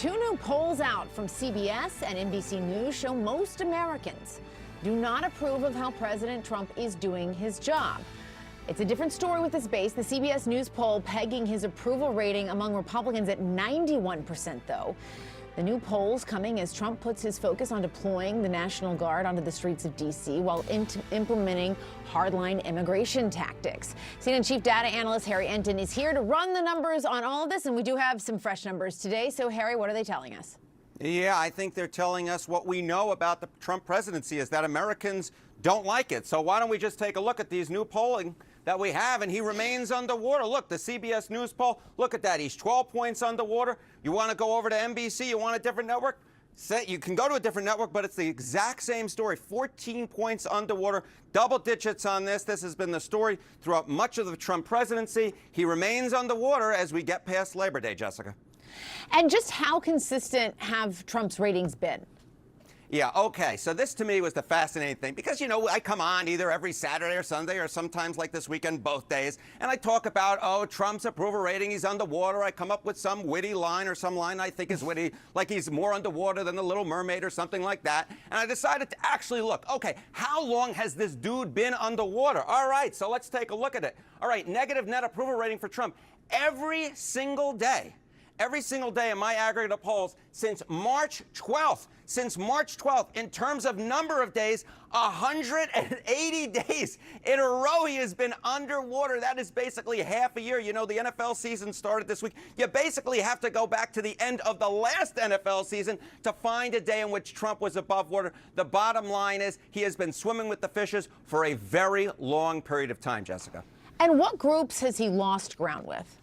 Two new polls out from CBS and NBC News show most Americans do not approve of how President Trump is doing his job. It's a different story with this base. The CBS News poll pegging his approval rating among Republicans at 91%, though. The new polls coming as Trump puts his focus on deploying the National Guard onto the streets of D.C. while implementing hardline immigration tactics. CNN Chief Data Analyst Harry Enton is here to run the numbers on all of this, and we do have some fresh numbers today. So, Harry, what are they telling us? Yeah, I think they're telling us what we know about the Trump presidency is that Americans don't like it. So why don't we just take a look at these new polling that we have, and he remains underwater. Look, the CBS News poll, look at that. He's 12 points underwater. You want to go over to NBC? You want a different network? You can go to a different network, but it's the exact same story. 14 points underwater, double digits on this. This has been the story throughout much of the Trump presidency. He remains underwater as we get past Labor Day, Jessica. And just how consistent have Trump's ratings been? Yeah, okay. So this to me was the fascinating thing because, you know, I come on either every Saturday or Sunday or sometimes like this weekend, both days, and I talk about, oh, Trump's approval rating, he's underwater. I come up with some witty line or some line I think is witty, like he's more underwater than the Little Mermaid or something like that. And I decided to actually look, okay, how long has this dude been underwater? All right, so let's take a look at it. All right, negative net approval rating for Trump. Every single day in my aggregate of polls since March 12th, in terms of number of days, 180 days in a row he has been underwater. That is basically half a year. You know, the NFL season started this week. You basically have to go back to the end of the last NFL season to find a day in which Trump was above water. The bottom line is he has been swimming with the fishes for a very long period of time, Jessica. And what groups has he lost ground with?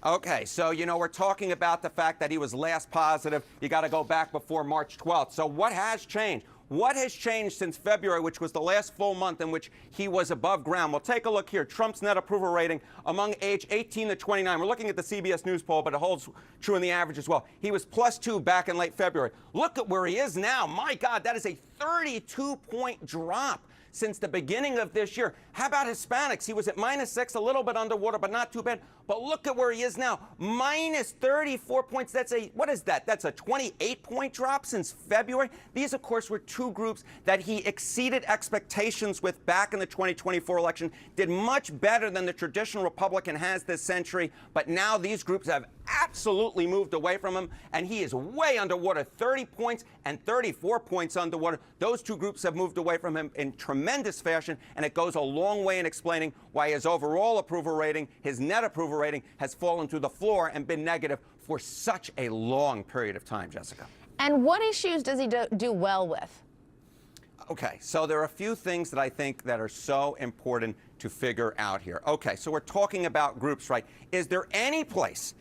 Okay, so, you know, we're talking about the fact that he was last positive. You got to go back before March 12th. So what has changed? What has changed since February, which was the last full month in which he was above ground? Well, take a look here. Trump's net approval rating among age 18 to 29. We're looking at the CBS News poll, but it holds true in the average as well. He was +2 back in late February. Look at where he is now. My God, that is a 32-point drop since the beginning of this year. How about Hispanics? He was at -6, a little bit underwater, but not too bad. But look at where he is now, -34 points. That's what is that? That's a 28-point drop since February. These, of course, were two groups that he exceeded expectations with back in the 2024 election, did much better than the traditional Republican has this century. But now these groups have absolutely moved away from him, and he is way underwater, 30 points and 34 points underwater. Those two groups have moved away from him in tremendous fashion, and it goes a long way in explaining why his overall approval rating, his net approval rating, has fallen through the floor and been negative for such a long period of time, Jessica. And what issues does he do well with? Okay, so there are a few things that I think that are so important to figure out here. Okay, so we're talking about groups, right? Is there any place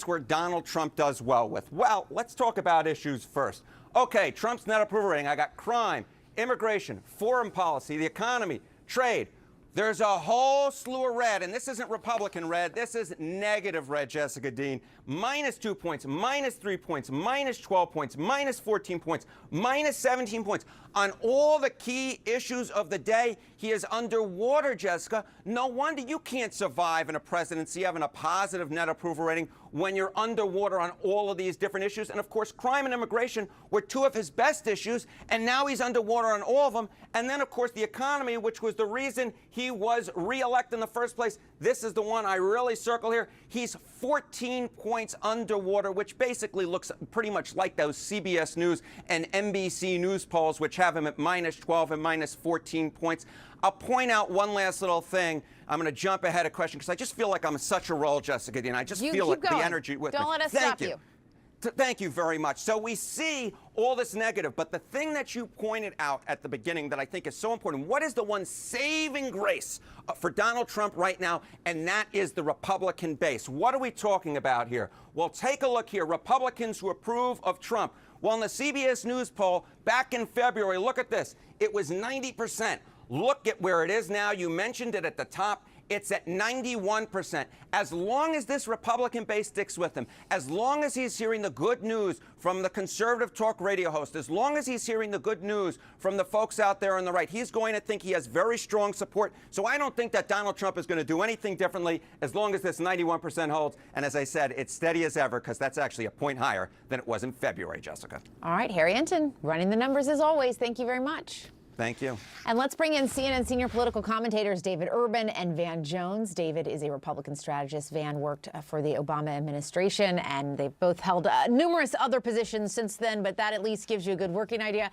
where Donald Trump does well with? Well, let's talk about issues first. Okay, Trump's net approval rating. I got crime, immigration, foreign policy, the economy, trade. There's a whole slew of red, and this isn't Republican red. This is negative red, Jessica Dean. -2 points, -3 points, -12 points, -14 points, -17 points. On all the key issues of the day, he is underwater, Jessica. No wonder you can't survive in a presidency having a positive net approval rating when you're underwater on all of these different issues. And, of course, crime and immigration were two of his best issues, and now he's underwater on all of them. And then, of course, the economy, which was the reason he was reelected in the first place. This is the one I really circle here. He's 14 points underwater, which basically looks pretty much like those CBS News and NBC News polls, which have him at -12 and -14 points. I'll point out one last little thing. I'm going to jump ahead a question because I just feel like I'm such a roll, Jessica Dean. I just feel like the energy with me. Don't let us stop you. Thank you very much. So we see all this negative, but the thing that you pointed out at the beginning that I think is so important, what is the one saving grace for Donald Trump right now? And that is the Republican base. What are we talking about here? Well, take a look here. Republicans who approve of Trump. Well, in the CBS News poll back in February, look at this. It was 90%. Look at where it is now. You mentioned it at the top. It's at 91%. As long as this Republican base sticks with him, as long as he's hearing the good news from the conservative talk radio host, as long as he's hearing the good news from the folks out there on the right, he's going to think he has very strong support. So I don't think that Donald Trump is going to do anything differently as long as this 91% holds. And as I said, it's steady as ever, because that's actually a point higher than it was in February, Jessica. All right, Harry Enton, running the numbers as always. Thank you very much. Thank you. And let's bring in CNN senior political commentators David Urban and Van Jones. David is a Republican strategist. Van worked for the Obama administration, and they've both held numerous other positions since then, but that at least gives you a good working idea.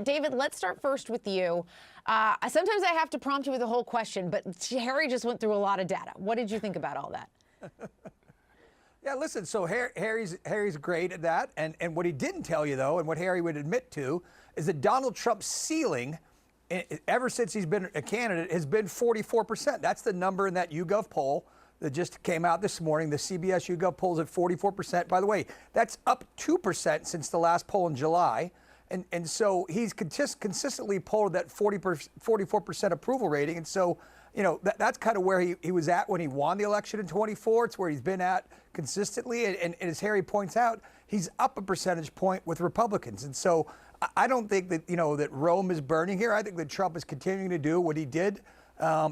David, let's start first with you. Sometimes I have to prompt you with a whole question, but Harry just went through a lot of data. What did you think about all that? Yeah, listen, so Harry's great at that. And what he didn't tell you, though, and what Harry would admit to, is that Donald Trump's ceiling, ever since he's been a candidate, has been 44%. That's the number in that YouGov poll that just came out this morning. The CBS YouGov poll is at 44%. By the way, that's up 2% since the last poll in July. And so he's consistently polled that 44% approval rating. And so, you know, that's kind of where he was at when he won the election in 24. It's where he's been at consistently. And as Harry points out, he's up a percentage point with Republicans. And so I don't think that, you know, that Rome is burning here. I think that Trump is continuing to do what he did.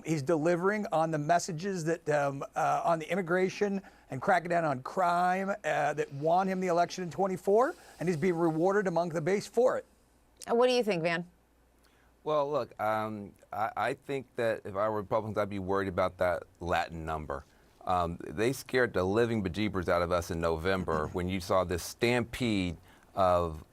He's delivering on the messages that on the immigration and cracking down on crime that won him the election in 24, and he's being rewarded among the base for it. What do you think, Van? Well, look, I think that if I were Republicans, I'd be worried about that Latin number. They scared the living bejeebers out of us in November when you saw this stampede of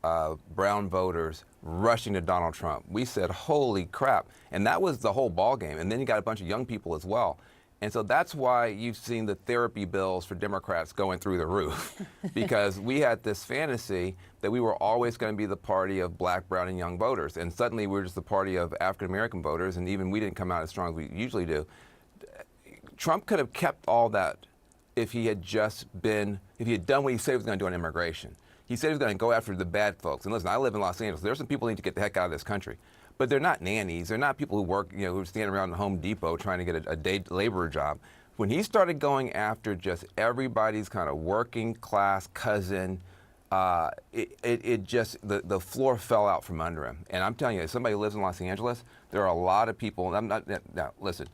brown voters rushing to Donald Trump. We said, holy crap. And that was the whole ballgame. And then you got a bunch of young people as well. And so that's why you've seen the therapy bills for Democrats going through the roof, because we had this fantasy that we were always going to be the party of black, brown, and young voters. And suddenly we're just the party of African-American voters, and even we didn't come out as strong as we usually do. Trump could have kept all that if he had done what he said he was going to do on immigration. He said he was going to go after the bad folks. And listen, I live in Los Angeles. There's some people who need to get the heck out of this country. But they're not nannies. They're not people who work, you know, who stand around the Home Depot trying to get a day laborer job. When he started going after just everybody's kind of working class cousin, it just, the floor fell out from under him. And I'm telling you, as somebody who lives in Los Angeles, there are a lot of people, and now listen,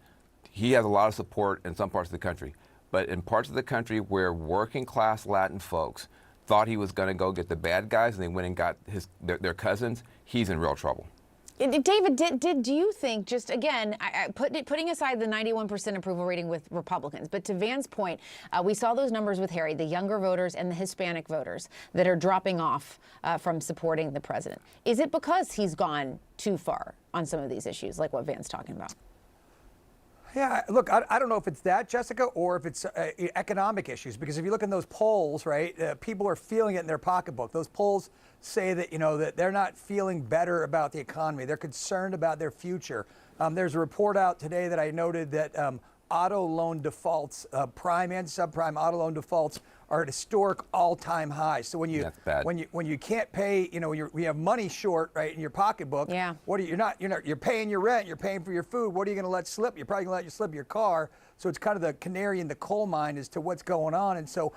he has a lot of support in some parts of the country. But in parts of the country where working class Latin folks thought he was going to go get the bad guys and they went and got their cousins, he's in real trouble. David, do you think, just again, putting aside the 91% approval rating with Republicans, but to Van's point, we saw those numbers with Harry, the younger voters and the Hispanic voters that are dropping off from supporting the president. Is it because he's gone too far on some of these issues, like what Van's talking about? Yeah, look, I don't know if it's that, Jessica, or if it's economic issues. Because if you look in those polls, right, people are feeling it in their pocketbook. Those polls say that, you know, that they're not feeling better about the economy. They're concerned about their future. There's a report out today that I noted that auto loan defaults, prime and subprime auto loan defaults, are at historic all-time highs. So when you can't pay, you know, when you have money short, right, in your pocketbook, yeah. You're paying your rent, you're paying for your food. What are you going to let slip? You're probably going to let you slip your car. So it's kind of the canary in the coal mine as to what's going on. And so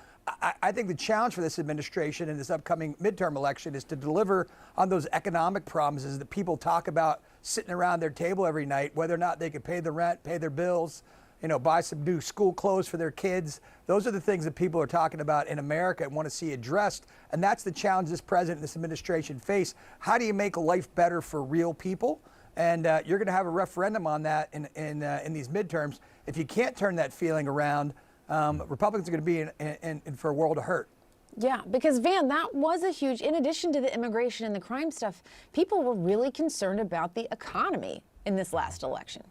I think the challenge for this administration in this upcoming midterm election is to deliver on those economic promises that people talk about sitting around their table every night, whether or not they can pay the rent, pay their bills, you know, buy some new school clothes for their kids. Those are the things that people are talking about in America and want to see addressed. And that's the challenge this president and this administration face. How do you make life better for real people? And you're going to have a referendum on that in these midterms. If you can't turn that feeling around, Republicans are going to be in for a world of hurt. Yeah, because Van, that was a huge, in addition to the immigration and the crime stuff, people were really concerned about the economy in this last election.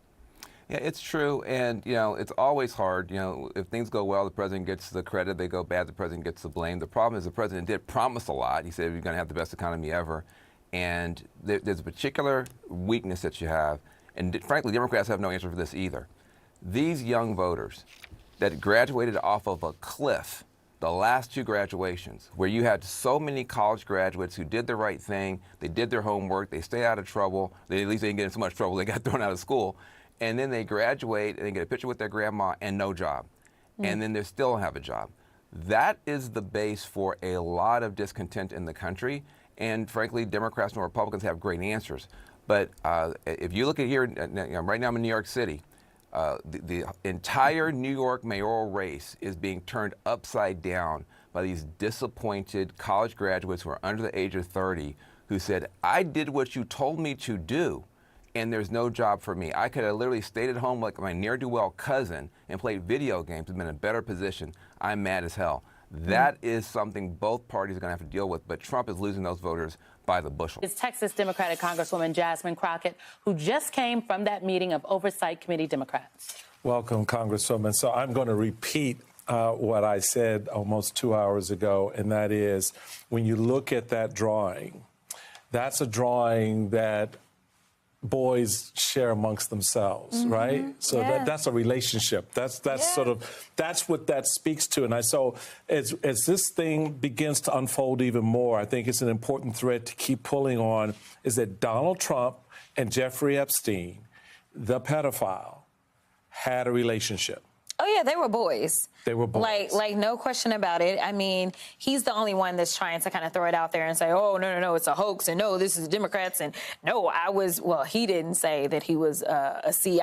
Yeah, it's true, and you know, it's always hard. You know, if things go well, the president gets the credit. They go bad, the president gets the blame. The problem is the president did promise a lot. He said we're going to have the best economy ever, and there's a particular weakness that you have, and frankly, Democrats have no answer for this either. These young voters that graduated off of a cliff, the last two graduations, where you had so many college graduates who did the right thing, they did their homework, they stayed out of trouble, at least they didn't get in so much trouble, they got thrown out of school. and then they graduate and they get a picture with their grandma and no job. And then they still don't have a job. That is the base for a lot of discontent in the country. And frankly, Democrats and Republicans have great answers. But if you look at here, right now I'm in New York City, the entire New York mayoral race is being turned upside down by these disappointed college graduates who are under the age of 30 who said, I did what you told me to do, and there's no job for me. I could have literally stayed at home like my ne'er-do-well cousin and played video games and been in a better position. I'm mad as hell. That is something both parties are going to have to deal with, but Trump is losing those voters by the bushel. It's Texas Democratic Congresswoman Jasmine Crockett, who just came from that meeting of Oversight Committee Democrats. Welcome, Congresswoman. So I'm going to repeat what I said almost 2 hours ago, and that is, when you look at that drawing, that's a drawing that boys share amongst themselves, right? So that's a relationship. That's sort of, that's what that speaks to. And so as this thing begins to unfold even more, I think it's an important thread to keep pulling on, is that Donald Trump and Jeffrey Epstein, the pedophile, had a relationship. Oh, yeah, they were boys. They were boys. Like no question about it. I mean, he's the only one that's trying to kind of throw it out there and say, oh, no, it's a hoax, and no, this is Democrats, and no, well, he didn't say that he was a CI,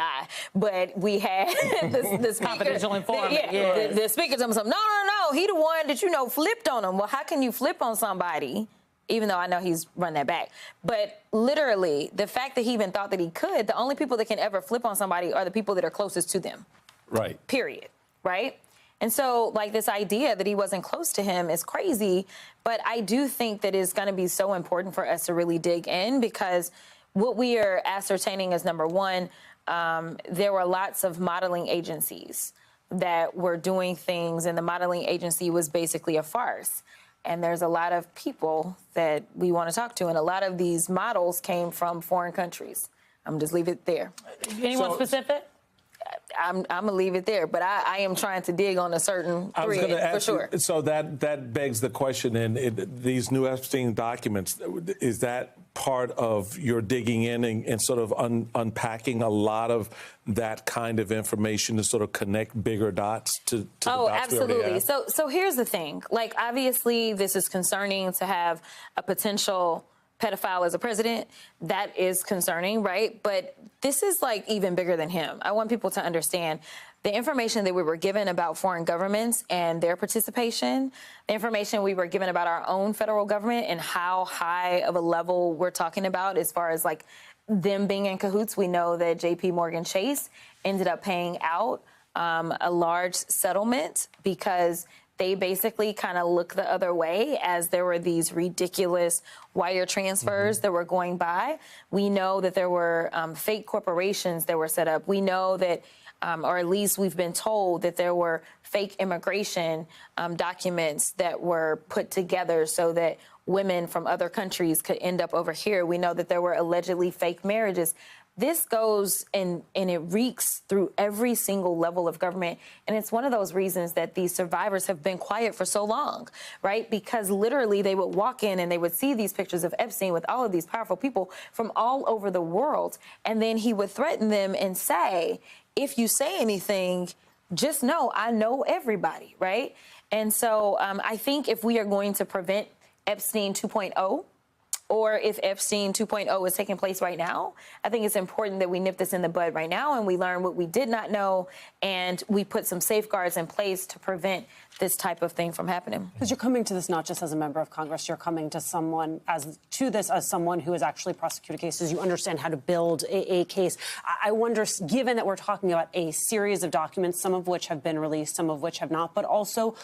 but we had the confidential informant. The speaker told me something. No, he the one that, flipped on him. Well, how can you flip on somebody? Even though I know he's run that back. But literally, the fact that he even thought that he could, the only people that can ever flip on somebody are the people that are closest to them. Right. Period. Right? And so, this idea that he wasn't close to him is crazy. But I do think that it's going to be so important for us to really dig in, because what we are ascertaining is, number one, there were lots of modeling agencies that were doing things, and the modeling agency was basically a farce. And there's a lot of people that we want to talk to, and a lot of these models came from foreign countries. I'm just leave it there. Anyone specific? I'm going to leave it there, but I am trying to dig on a certain thread, for sure. So that begs the question, and these new Epstein documents, is that part of your digging in and sort of unpacking a lot of that kind of information to sort of connect bigger dots to the dots absolutely. we already have? So here's the thing. Obviously, this is concerning to have a potential pedophile as a president. That is concerning, right? But this is even bigger than him. I want people to understand the information that we were given about foreign governments and their participation, the information we were given about our own federal government and how high of a level we're talking about as far as them being in cahoots. We know that JP Morgan Chase ended up paying out a large settlement because they basically kind of looked the other way as there were these ridiculous wire transfers that were going by. We know that there were fake corporations that were set up. We know that, or at least we've been told that there were fake immigration documents that were put together so that women from other countries could end up over here. We know that there were allegedly fake marriages. This goes and it reeks through every single level of government. And it's one of those reasons that these survivors have been quiet for so long, right? Because literally they would walk in and they would see these pictures of Epstein with all of these powerful people from all over the world. And then he would threaten them and say, if you say anything, just know I know everybody, right? And so I think if we are going to prevent Epstein 2.0, or if Epstein 2.0 is taking place right now, I think it's important that we nip this in the bud right now and we learn what we did not know and we put some safeguards in place to prevent this type of thing from happening. Because you're coming to this not just as a member of Congress, you're coming to someone as someone who has actually prosecuted cases. You understand how to build a case. I wonder, given that we're talking about a series of documents, some of which have been released, some of which have not, but also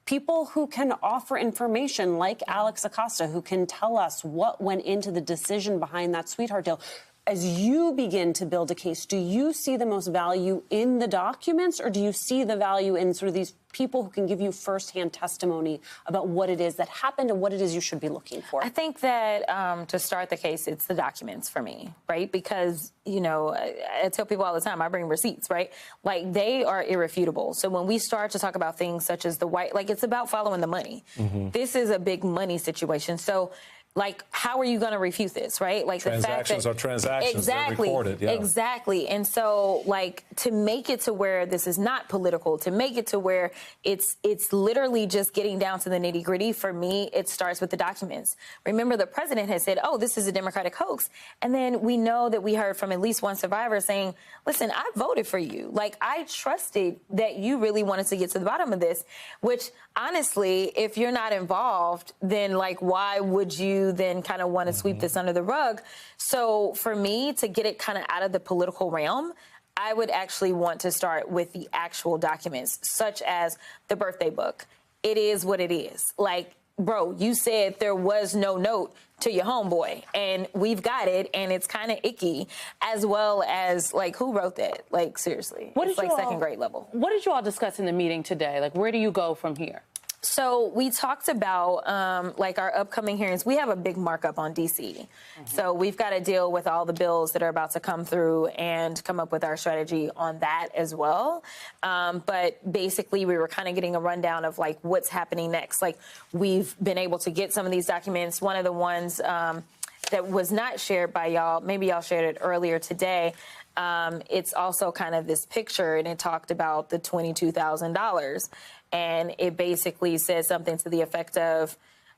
people who can offer information like Alex Acosta, who can tell us what went into the decision behind that sweetheart deal. As you begin to build a case, do you see the most value in the documents, or do you see the value in sort of these people who can give you firsthand testimony about what it is that happened and what it is you should be looking for? I think that to start the case, it's the documents for me, right? Because, I tell people all the time, I bring receipts, right? They are irrefutable. So when we start to talk about things such as the white, it's about following the money. This is a big money situation. So Like, how are you going to refute this, right? Like transactions the are transactions. Exactly. They're recorded. Yeah. Exactly. And so, like, to make it to where this is not political, to make it to where it's literally just getting down to the nitty gritty, for me, it starts with the documents. Remember, the president has said, oh, this is a Democratic hoax. And then we know that we heard from at least one survivor saying, listen, I voted for you. Like, I trusted that you really wanted to get to the bottom of this, which honestly, if you're not involved, then like, why would you then kind of want to sweep this under the rug? So for me to get it kind of out of the political realm, I would actually want to start with the actual documents, such as the birthday book. It is what it is. Like, bro, you said there was no note to your homeboy, and we've got it, and it's kind of icky, as well as, like, who wrote that? Like, seriously. It's like second grade level. What did you all discuss in the meeting today? Like, where do you go from here? So we talked about, like, our upcoming hearings. We have a big markup on D.C. So we've got to deal with all the bills that are about to come through and come up with our strategy on that as well. But basically, we were kind of getting a rundown of, like, what's happening next. Like, we've been able to get some of these documents. One of the ones that was not shared by y'all, maybe y'all shared it earlier today, it's also kind of this picture, and it talked about the $22,000. And it basically said something to the effect of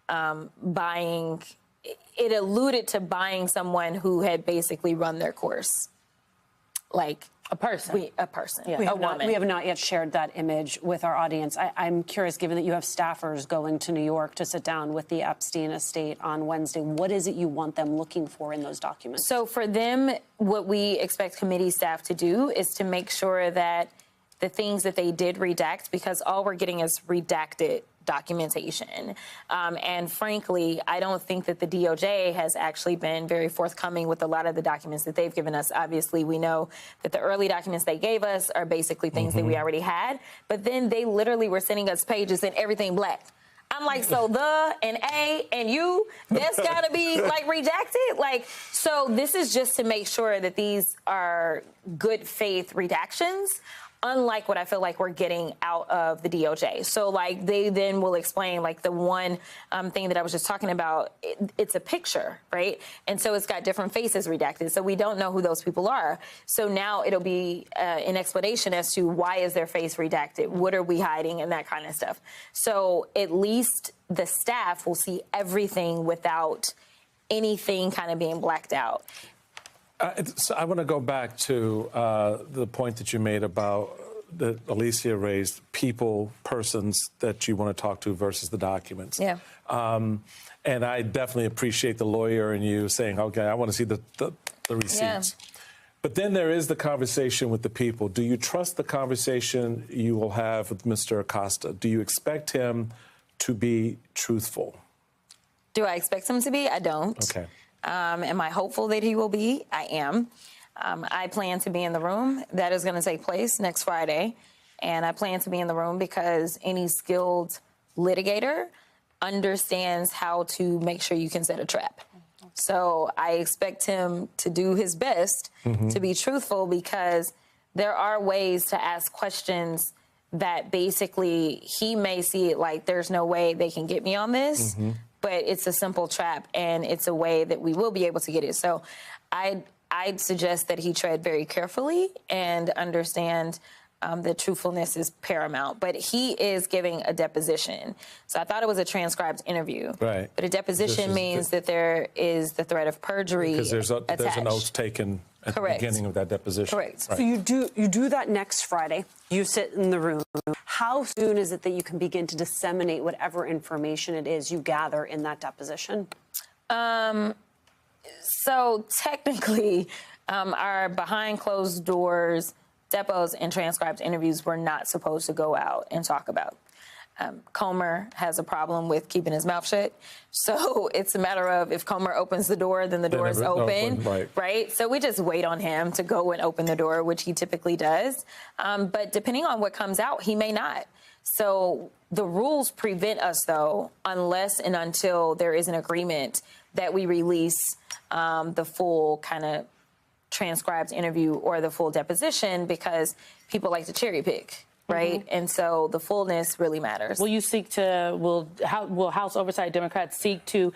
buying, it alluded to buying someone who had basically run their course. Like a person. A person. Yeah. We have not yet shared that image with our audience. I'm curious, given that you have staffers going to New York to sit down with the Epstein estate on Wednesday, what is it you want them looking for in those documents? So for them, what we expect committee staff to do is to make sure that the things that they did redact, because all we're getting is redacted documentation. And frankly, I don't think that the DOJ has actually been very forthcoming with a lot of the documents that they've given us. Obviously, we know that the early documents they gave us are basically things that we already had, but then they literally were sending us pages and everything black. I'm like, so the and A and U, that's gotta be like redacted. Like, so this is just to make sure that these are good faith redactions, unlike what I feel like we're getting out of the DOJ. So, like, they then will explain, like, the one thing that I was just talking about, it's a picture, right? And so it's got different faces redacted. So we don't know who those people are. So now it'll be an explanation as to why is their face redacted? What are we hiding? And that kind of stuff. So at least the staff will see everything without anything kind of being blacked out. So I want to go back to the point that you made about that Alicia raised, persons that you want to talk to versus the documents. Yeah. And I definitely appreciate the lawyer and you saying, okay, I want to see the receipts. Yeah. But then there is the conversation with the people. Do you trust the conversation you will have with Mr. Acosta? Do you expect him to be truthful? Do I expect him to be? I don't. Okay. Am I hopeful that he will be? I am. I plan to be in the room. That is going to take place next Friday. And I plan to be in the room because any skilled litigator understands how to make sure you can set a trap. So I expect him to do his best to be truthful, because there are ways to ask questions that basically he may see it like there's no way they can get me on this. But it's a simple trap, and it's a way that we will be able to get it. So I'd suggest that he tread very carefully and understand that truthfulness is paramount. But he is giving a deposition. So I thought it was a transcribed interview. Right. But a deposition means that there is the threat of perjury because there's an attached. oath taken at the beginning of that deposition. Correct. Right. So you do that next Friday. You sit in the room. How soon is it that you can begin to disseminate whatever information it is you gather in that deposition? So technically, our behind closed doors depots and transcribed interviews were not supposed to go out and talk about. Comer has a problem with keeping his mouth shut. So it's a matter of if Comer opens the door, then the door is open, right? So we just wait on him to go and open the door, which he typically does. But depending on what comes out, he may not. So the rules prevent us, though, unless and until there is an agreement that we release the full kind of transcribed interview or the full deposition, because people like to cherry pick. right? And so the fullness really matters. Will you seek to, will House Oversight Democrats seek to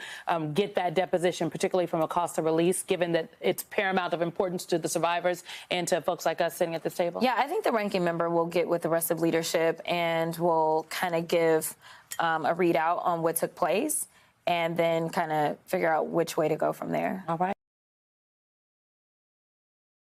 get that deposition, particularly from a cost of release, given that it's paramount of importance to the survivors and to folks like us sitting at this table? Yeah, I think the ranking member will get with the rest of leadership and will kind of give a readout on what took place and then kind of figure out which way to go from there. All right.